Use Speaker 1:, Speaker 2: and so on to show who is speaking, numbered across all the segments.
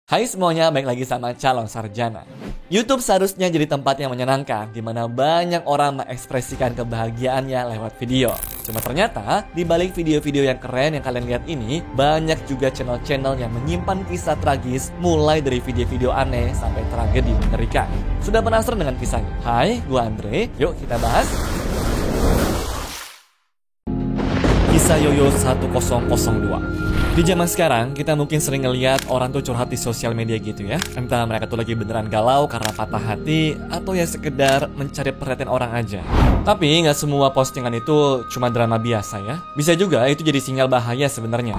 Speaker 1: Hai semuanya, balik lagi sama Calon Sarjana. YouTube seharusnya jadi tempat yang menyenangkan, di mana banyak orang mengekspresikan kebahagiaannya lewat video. Cuma ternyata, di balik video-video yang keren yang kalian lihat ini, banyak juga channel-channel yang menyimpan kisah tragis, mulai dari video-video aneh sampai tragedi mengerikan. Sudah penasaran dengan kisahnya? Hai, gua Andre, yuk kita bahas. Kisah Yoyo 1002. Di zaman sekarang, kita mungkin sering ngeliat orang tuh curhat di sosial media gitu ya. Entah mereka tuh lagi beneran galau karena patah hati, atau ya sekedar mencari perhatian orang aja. Tapi nggak semua postingan itu cuma drama biasa ya. Bisa juga itu jadi sinyal bahaya sebenarnya.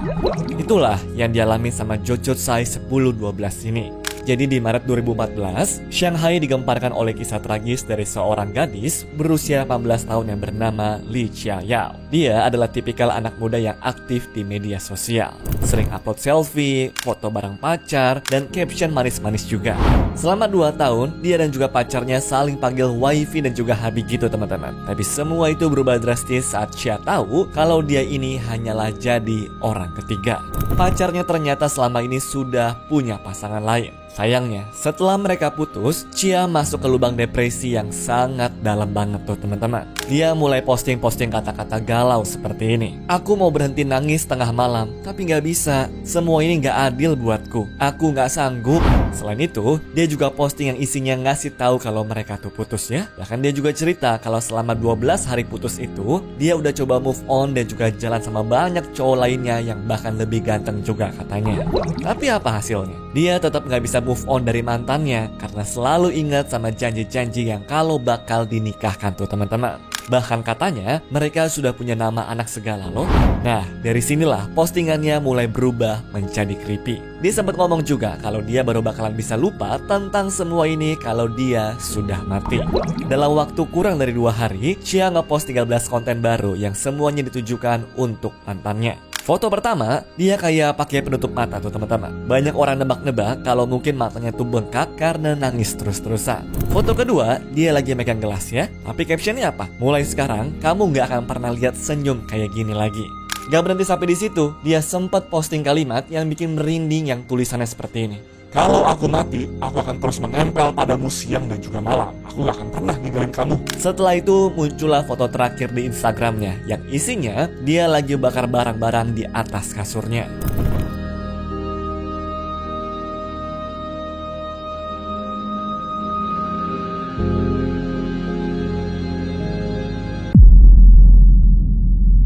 Speaker 1: Itulah yang dialami sama Jojo Tsai 1012 ini. Jadi di Maret 2014, Shanghai digemparkan oleh kisah tragis dari seorang gadis berusia 18 tahun yang bernama Li Qiayao. Dia adalah tipikal anak muda yang aktif di media sosial. Sering upload selfie, foto bareng pacar, dan caption manis-manis juga. Selama 2 tahun, dia dan juga pacarnya saling panggil wifi dan juga habi gitu teman-teman. Tapi semua itu berubah drastis saat Chia tahu kalau dia ini hanyalah jadi orang ketiga. Pacarnya ternyata selama ini sudah punya pasangan lain. Sayangnya, setelah mereka putus, Chia masuk ke lubang depresi yang sangat dalam banget tuh teman-teman. Dia mulai posting-posting kata-kata galau seperti ini. Aku mau berhenti nangis tengah malam, tapi gak bisa. Semua ini gak adil buatku. Aku gak sanggup. Selain itu, dia juga posting yang isinya ngasih tahu kalau mereka tuh putus ya. Bahkan dia juga cerita kalau selama 12 hari putus itu, dia udah coba move on dan juga jalan sama banyak cowok lainnya yang bahkan lebih ganteng juga katanya. Tapi apa hasilnya? Dia tetap gak bisa move on dari mantannya karena selalu ingat sama janji-janji yang kalau bakal dinikahkan tuh teman-teman. Bahkan katanya mereka sudah punya nama anak segala loh. Nah, dari sinilah postingannya mulai berubah menjadi creepy. Dia sempat ngomong juga kalau dia baru bakalan bisa lupa tentang semua ini kalau dia sudah mati. Dalam waktu kurang dari 2 hari, Chia ngepost 13 konten baru yang semuanya ditujukan untuk mantannya. Foto pertama, dia kayak pakai penutup mata tuh teman-teman. Banyak orang nebak-nebak kalau mungkin matanya tuh bengkak karena nangis terus-terusan. Foto kedua, dia lagi megang gelas ya. Tapi captionnya apa? Mulai sekarang, kamu gak akan pernah lihat senyum kayak gini lagi. Gak berhenti sampai di situ, dia sempat posting kalimat yang bikin merinding yang tulisannya seperti ini.
Speaker 2: Kalau aku mati, aku akan terus menempel padamu siang dan juga malam. Aku gak akan pernah ninggalin kamu.
Speaker 1: Setelah itu muncullah foto terakhir di Instagramnya yang isinya dia lagi bakar barang-barang di atas kasurnya.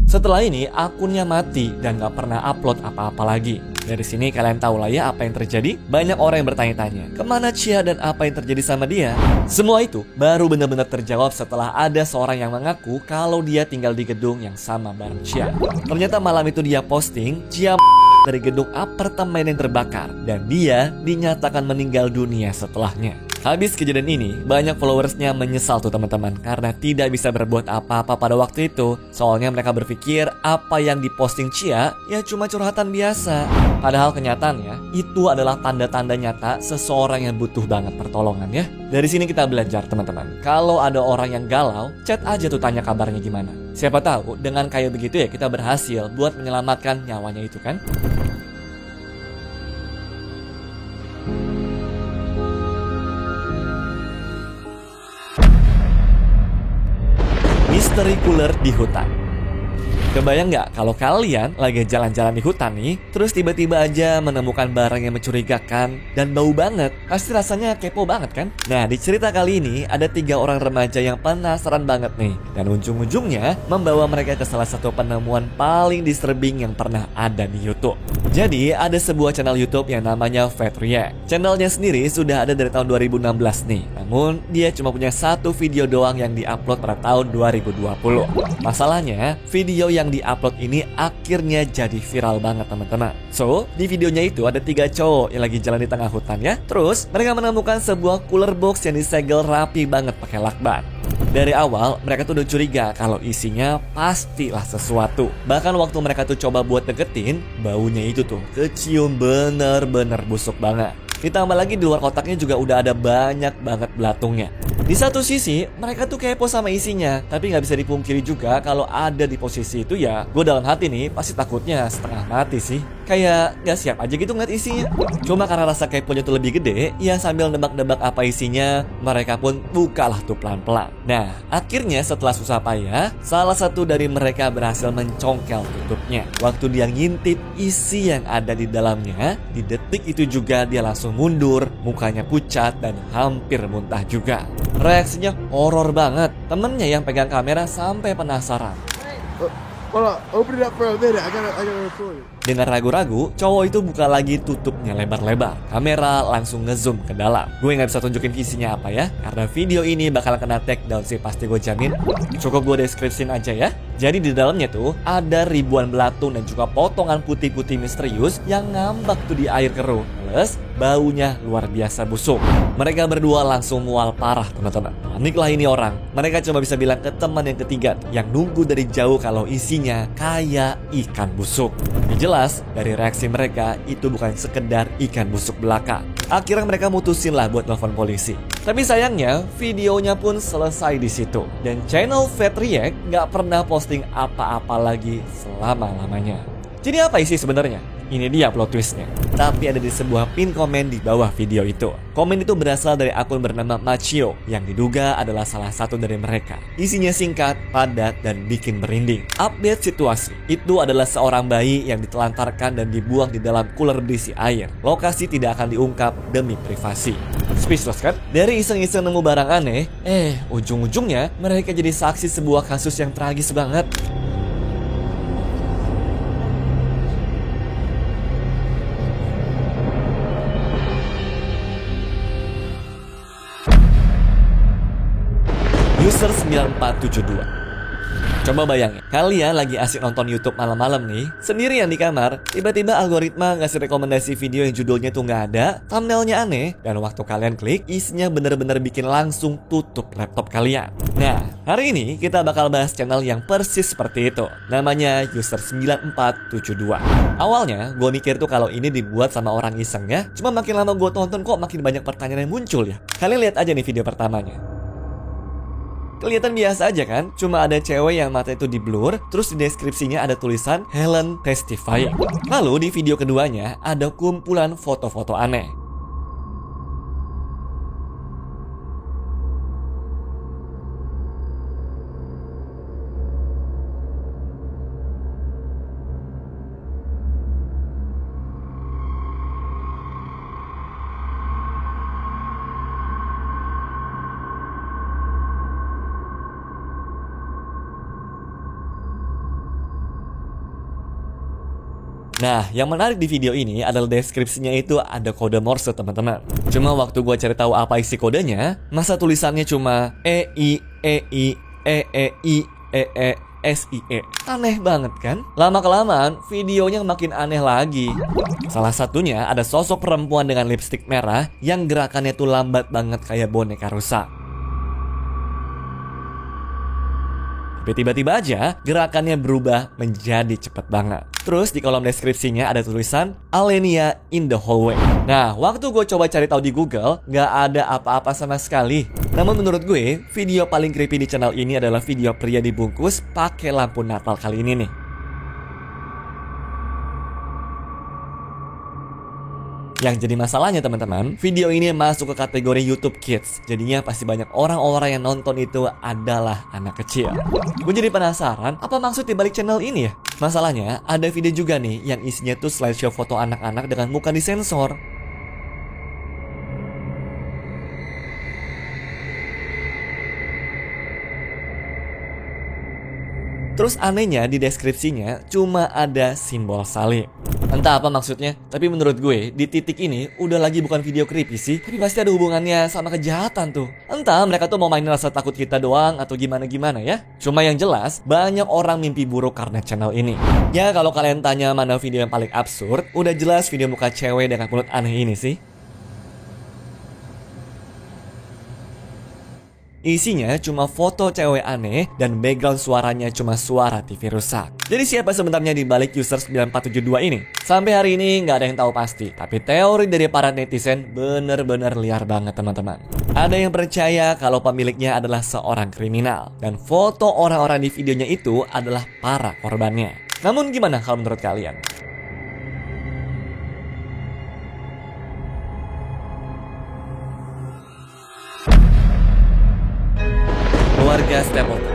Speaker 1: Setelah ini akunnya mati dan gak pernah upload apa-apa lagi. Dari sini kalian tahu lah ya apa yang terjadi. Banyak orang yang bertanya-tanya, kemana Chia dan apa yang terjadi sama dia? Semua itu baru benar-benar terjawab setelah ada seorang yang mengaku kalau dia tinggal di gedung yang sama bareng Chia. Ternyata malam itu dia posting Chia dari gedung apartemen yang terbakar dan dia dinyatakan meninggal dunia setelahnya. Habis kejadian ini, banyak followersnya menyesal tuh teman-teman karena tidak bisa berbuat apa-apa pada waktu itu. Soalnya mereka berpikir apa yang diposting Chia ya cuma curhatan biasa. Padahal kenyataannya itu adalah tanda-tanda nyata seseorang yang butuh banget pertolongan ya. Dari sini kita belajar teman-teman. Kalau ada orang yang galau, chat aja tuh tanya kabarnya gimana. Siapa tahu dengan kayak begitu ya kita berhasil buat menyelamatkan nyawanya itu kan. Misteri ular di hutan. Kebayang nggak kalau kalian lagi jalan-jalan di hutan nih, terus tiba-tiba aja menemukan barang yang mencurigakan dan bau banget? Pasti rasanya kepo banget kan? Nah, di cerita kali ini ada 3 orang remaja yang penasaran banget nih, dan ujung-ujungnya membawa mereka ke salah satu penemuan paling disturbing yang pernah ada di YouTube. Jadi, ada sebuah channel YouTube yang namanya Fat React. Channelnya sendiri sudah ada dari tahun 2016 nih, namun dia cuma punya 1 video doang yang diupload pada tahun 2020. Masalahnya, video yang diupload ini akhirnya jadi viral banget teman-teman. So, di videonya itu ada 3 cowok yang lagi jalan di tengah hutan ya. Terus, mereka menemukan sebuah cooler box yang disegel rapi banget pakai lakban. Dari awal, mereka tuh udah curiga kalau isinya pastilah sesuatu. Bahkan waktu mereka tuh coba buat deketin, baunya itu tuh kecium bener-bener busuk banget. Ditambah lagi di luar kotaknya juga udah ada banyak banget belatungnya. Di satu sisi, mereka tuh kepo sama isinya, tapi nggak bisa dipungkiri juga kalau ada di posisi itu ya, gue dalam hati nih pasti takutnya setengah mati sih. Kayak nggak siap aja gitu ngeliat isinya. Cuma karena rasa keponya tuh lebih gede, ya sambil nebak-nebak apa isinya, mereka pun bukalah tuh pelan-pelan. Nah, akhirnya setelah susah payah, salah satu dari mereka berhasil mencongkel tutupnya. Waktu dia ngintip isi yang ada di dalamnya, di detik itu juga dia langsung mundur, mukanya pucat dan hampir muntah juga. Reaksinya horor banget. Temennya yang pegang kamera sampai penasaran.
Speaker 3: Hold on, open it up for a minute. I gotta record it.
Speaker 1: Dengan ragu-ragu, cowok itu buka lagi tutupnya lebar-lebar. Kamera langsung ngezoom ke dalam. Gue nggak bisa tunjukin isinya apa ya, karena video ini bakal kena takedown sih pasti gue jamin. Cukup gue deskripsiin aja ya. Jadi di dalamnya tuh ada ribuan belatung dan juga potongan putih-putih misterius yang ngambak tuh di air keruh. Plus baunya luar biasa busuk. Mereka berdua langsung mual parah teman-teman. Paniklah ini orang. Mereka cuma bisa bilang ke teman yang ketiga yang nunggu dari jauh kalau isinya kayak ikan busuk. Jelas dari reaksi mereka itu bukan sekedar ikan busuk belaka. Akhirnya mereka mutusin lah buat telepon polisi. Tapi sayangnya videonya pun selesai di situ. Dan channel Fat React nggak pernah posting apa-apa lagi selama-lamanya. Jadi apa isi sebenarnya? Ini dia plot twistnya. Tapi ada di sebuah pin komen di bawah video itu. Komen itu berasal dari akun bernama Machio yang diduga adalah salah satu dari mereka. Isinya singkat, padat, dan bikin merinding. Update situasi. Itu adalah seorang bayi yang ditelantarkan dan dibuang di dalam cooler berisi air. Lokasi tidak akan diungkap demi privasi. Speechless kan? Dari iseng-iseng nemu barang aneh, ujung-ujungnya mereka jadi saksi sebuah kasus yang tragis banget. User 9472. Coba bayangin, kalian lagi asik nonton YouTube malam-malam nih, sendirian di kamar, tiba-tiba algoritma ngasih rekomendasi video yang judulnya tuh nggak ada, thumbnailnya aneh, dan waktu kalian klik, isinya bener-bener bikin langsung tutup laptop kalian. Nah, hari ini kita bakal bahas channel yang persis seperti itu. Namanya User 9472. Awalnya, gue mikir tuh kalau ini dibuat sama orang iseng ya, cuma makin lama gue tonton kok makin banyak pertanyaan yang muncul ya. Kalian lihat aja nih video pertamanya. Kelihatan biasa aja kan? Cuma ada cewek yang mata itu di blur, terus di deskripsinya ada tulisan Helen Testifying. Lalu di video keduanya ada kumpulan foto-foto aneh. Nah, yang menarik di video ini adalah deskripsinya itu ada kode Morse, teman-teman. Cuma waktu gua cari tahu apa isi kodenya, masa tulisannya cuma SIE. Aneh banget kan? Lama-kelamaan videonya makin aneh lagi. Salah satunya ada sosok perempuan dengan lipstik merah yang gerakannya tuh lambat banget kayak boneka rusak. Tapi tiba-tiba aja gerakannya berubah menjadi cepat banget. Terus di kolom deskripsinya ada tulisan Alenia in the hallway. Nah, waktu gue coba cari tahu di Google, nggak ada apa-apa sama sekali. Namun menurut gue, video paling creepy di channel ini adalah video pria dibungkus pakai lampu Natal kali ini nih. Yang jadi masalahnya teman-teman, video ini masuk ke kategori YouTube Kids. Jadinya pasti banyak orang-orang yang nonton itu adalah anak kecil. Gue jadi penasaran, apa maksud dibalik channel ini ya? Masalahnya, ada video juga nih yang isinya tuh slideshow foto anak-anak dengan muka disensor. Terus anehnya di deskripsinya cuma ada simbol salib. Entah apa maksudnya, tapi menurut gue di titik ini udah lagi bukan video creepy sih, tapi pasti ada hubungannya sama kejahatan tuh. Entah mereka tuh mau mainin rasa takut kita doang atau gimana-gimana ya. Cuma yang jelas banyak orang mimpi buruk karena channel ini. Ya kalau kalian tanya mana video yang paling absurd, udah jelas video muka cewek dengan mulut aneh ini sih. Isinya cuma foto cewek aneh dan background suaranya cuma suara TV rusak. Jadi siapa sebenarnya di balik user 9472 ini? Sampai hari ini nggak ada yang tahu pasti, tapi teori dari para netizen bener-bener liar banget teman-teman. Ada yang percaya kalau pemiliknya adalah seorang kriminal, dan foto orang-orang di videonya itu adalah para korbannya. Namun gimana kalau menurut kalian? Keluarga Stapleton.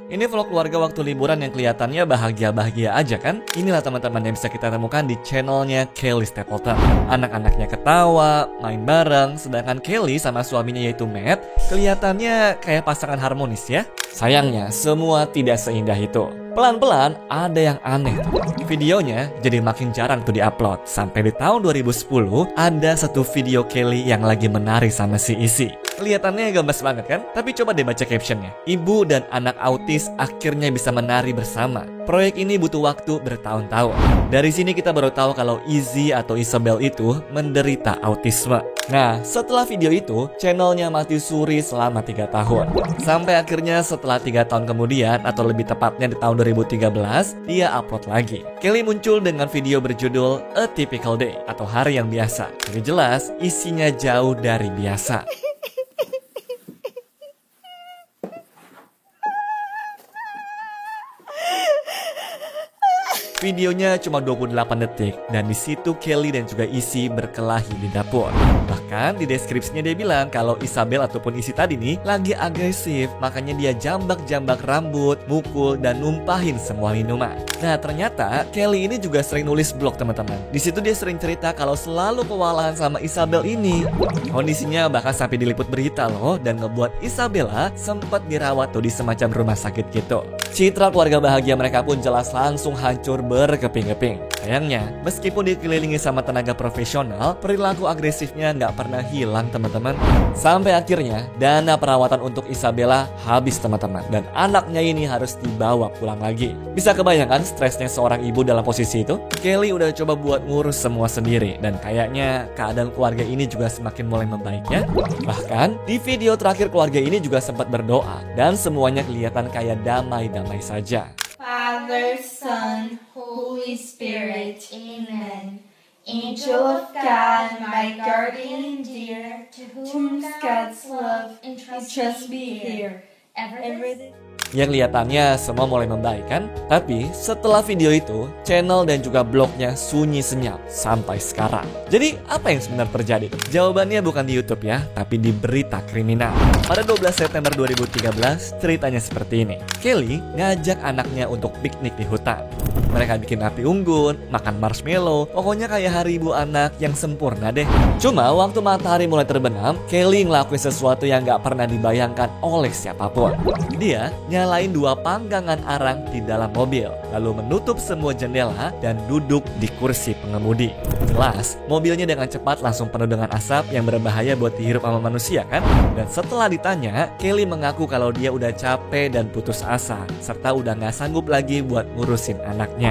Speaker 1: Ini vlog keluarga waktu liburan yang kelihatannya bahagia-bahagia aja kan? Inilah teman-teman yang bisa kita temukan di channelnya Kelly Stapleton. Anak-anaknya ketawa, main bareng, sedangkan Kelly sama suaminya yaitu Matt kelihatannya kayak pasangan harmonis ya. Sayangnya semua tidak seindah itu. Pelan-pelan ada yang aneh tuh. Videonya jadi makin jarang tuh diupload. Sampai di tahun 2010 ada satu video Kelly yang lagi menari sama si Izzy. Kelihatannya gemes banget kan? Tapi coba deh baca captionnya. Ibu dan anak autis akhirnya bisa menari bersama. Proyek ini butuh waktu bertahun-tahun. Dari sini kita baru tahu kalau Izzy atau Isabel itu menderita autisme. Nah, setelah video itu, channelnya mati suri selama 3 tahun. Sampai akhirnya setelah 3 tahun kemudian, atau lebih tepatnya di tahun 2013, dia upload lagi. Kelly muncul dengan video berjudul A Typical Day, atau hari yang biasa. Jadi jelas, isinya jauh dari biasa. Videonya cuma 28 detik dan di situ Kelly dan juga Izzy berkelahi di dapur. Bahkan di deskripsinya dia bilang kalau Isabel ataupun Izzy tadi nih lagi agresif, makanya dia jambak-jambak rambut, mukul dan numpahin semua minuman. Nah ternyata Kelly ini juga sering nulis blog teman-teman. Di situ dia sering cerita kalau selalu kewalahan sama Isabel ini. Kondisinya bahkan sampai diliput berita loh dan ngebuat Isabella sempat dirawat tuh di semacam rumah sakit gitu. Citra keluarga bahagia mereka pun jelas langsung hancur berkeping-keping. Sayangnya, meskipun dikelilingi sama tenaga profesional, perilaku agresifnya nggak pernah hilang teman-teman. Sampai akhirnya, dana perawatan untuk Isabella habis teman-teman. Dan anaknya ini harus dibawa pulang lagi. Bisa kebayangkan stresnya seorang ibu dalam posisi itu? Kelly udah coba buat ngurus semua sendiri. Dan kayaknya keadaan keluarga ini juga semakin mulai membaik ya. Bahkan, di video terakhir keluarga ini juga sempat berdoa. Dan semuanya kelihatan kayak damai-damai saja.
Speaker 4: Father, Son, Holy Spirit, Amen. Angel of God, my guardian dear, to whom God's love entrust me here. Everything.
Speaker 1: Yang kelihatannya semua mulai membaik kan? Tapi setelah video itu, channel dan juga blognya sunyi senyap sampai sekarang. Jadi apa yang sebenarnya terjadi? Jawabannya bukan di YouTube ya, tapi di berita kriminal. Pada 12 September 2013, ceritanya seperti ini. Kelly ngajak anaknya untuk piknik di hutan. Mereka bikin api unggun, makan marshmallow, pokoknya kayak hari ibu anak yang sempurna deh. Cuma waktu matahari mulai terbenam, Kelly ngelakuin sesuatu yang gak pernah dibayangkan oleh siapapun. Dia nyalain 2 panggangan arang di dalam mobil, lalu menutup semua jendela dan duduk di kursi pengemudi. Jelas, mobilnya dengan cepat langsung penuh dengan asap yang berbahaya buat dihirup sama manusia kan? Dan setelah ditanya, Kelly mengaku kalau dia udah capek dan putus asa, serta udah gak sanggup lagi buat ngurusin anaknya.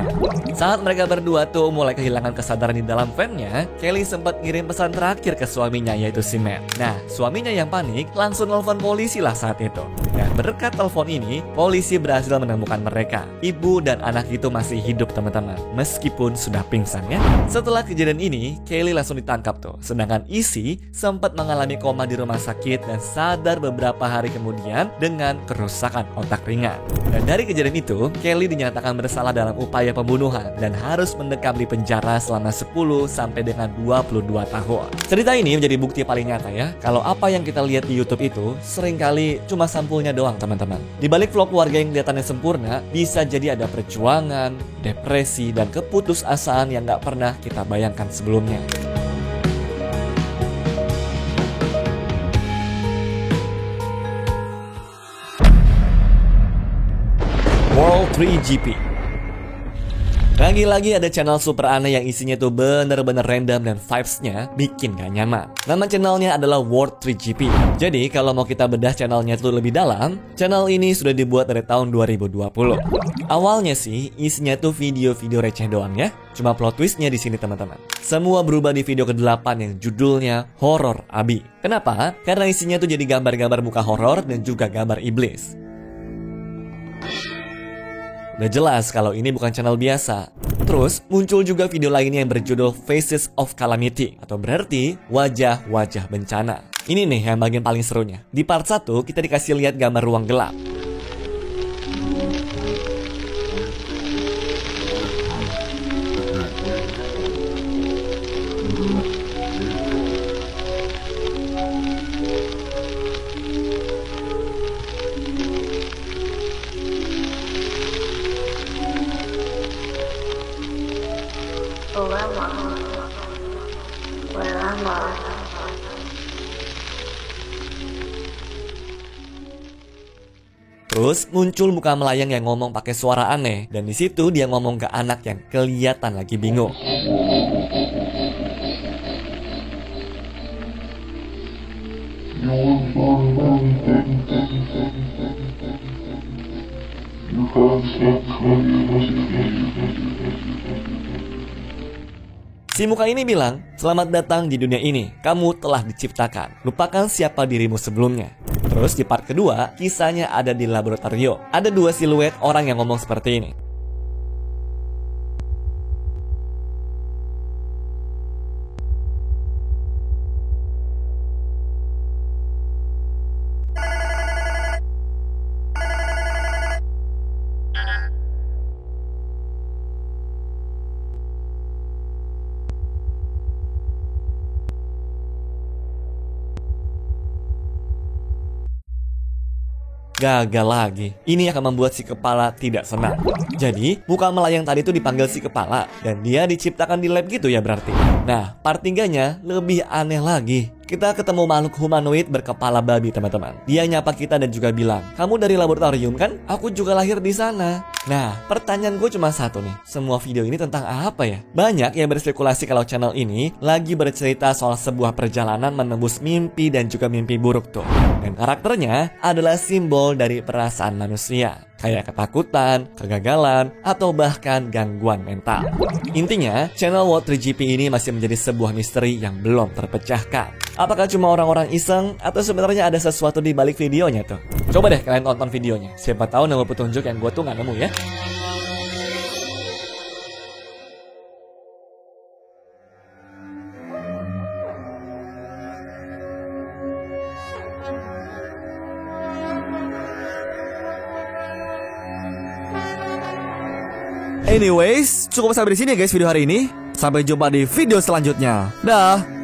Speaker 1: Saat mereka berdua tuh mulai kehilangan kesadaran di dalam van-nya, Kelly sempat ngirim pesan terakhir ke suaminya yaitu si Matt. Nah, suaminya yang panik langsung nelfon polisi lah saat itu. Dan berkat telepon ini, polisi berhasil menemukan mereka. Ibu dan anak itu masih hidup teman-teman, meskipun sudah pingsan ya. Setelah kejadian ini, Kelly langsung ditangkap tuh. Sedangkan Izzy sempat mengalami koma di rumah sakit dan sadar beberapa hari kemudian dengan kerusakan otak ringan. Dan dari kejadian itu, Kelly dinyatakan bersalah dalam upaya pembunuhan dan harus mendekam di penjara selama 10 sampai dengan 22 tahun. Cerita ini menjadi bukti paling nyata ya, kalau apa yang kita lihat di YouTube itu seringkali cuma sampulnya doang teman-teman. Di balik vlog keluarga yang kelihatannya sempurna, bisa jadi ada perjuangan, depresi, dan keputusasaan yang gak pernah kita bayangkan sebelumnya. World 3GP. Lagi-lagi ada channel super aneh yang isinya tuh bener-bener random dan vibes-nya bikin gak nyaman. Nama channelnya adalah World 3GP. Jadi kalau mau kita bedah channelnya tuh lebih dalam, channel ini sudah dibuat dari tahun 2020. Awalnya sih isinya tuh video-video receh doang ya. Cuma plot twistnya di sini teman-teman. Semua berubah di video ke-8 yang judulnya Horror Abi. Kenapa? Karena isinya tuh jadi gambar-gambar muka horor dan juga gambar iblis. Udah jelas kalau ini bukan channel biasa. Terus muncul juga video lainnya yang berjudul Faces of Calamity, atau berarti wajah-wajah bencana. Ini nih yang bagian paling serunya. Di part 1 kita dikasih lihat gambar ruang gelap. Terus muncul muka melayang yang ngomong pakai suara aneh, dan di situ dia ngomong ke anak yang kelihatan lagi bingung. Si muka ini bilang, "Selamat datang di dunia ini, kamu telah diciptakan. Lupakan siapa dirimu sebelumnya." Terus di part kedua, kisahnya ada di laboratorium. Ada dua siluet orang yang ngomong seperti ini. Gagal lagi. Ini akan membuat si kepala tidak senang. Jadi, muka melayang tadi itu dipanggil si kepala, dan dia diciptakan di lab gitu ya berarti. Nah, part 3-nya lebih aneh lagi. Kita ketemu makhluk humanoid berkepala babi teman-teman. Dia nyapa kita dan juga bilang, "Kamu dari laboratorium kan? Aku juga lahir di sana." Nah, pertanyaan gue cuma satu nih. Semua video ini tentang apa ya? Banyak yang berspekulasi kalau channel ini lagi bercerita soal sebuah perjalanan menembus mimpi dan juga mimpi buruk tuh. Dan karakternya adalah simbol dari perasaan manusia. Kayak ketakutan, kegagalan, atau bahkan gangguan mental. Intinya, channel World 3GP ini masih menjadi sebuah misteri yang belum terpecahkan. Apakah cuma orang-orang iseng, atau sebenarnya ada sesuatu di balik videonya tuh? Coba deh kalian tonton videonya. Siapa tahu nemu petunjuk yang gue tuh nggak nemu ya. Anyways, cukup sampai di sini ya guys video hari ini. Sampai jumpa di video selanjutnya. Dah.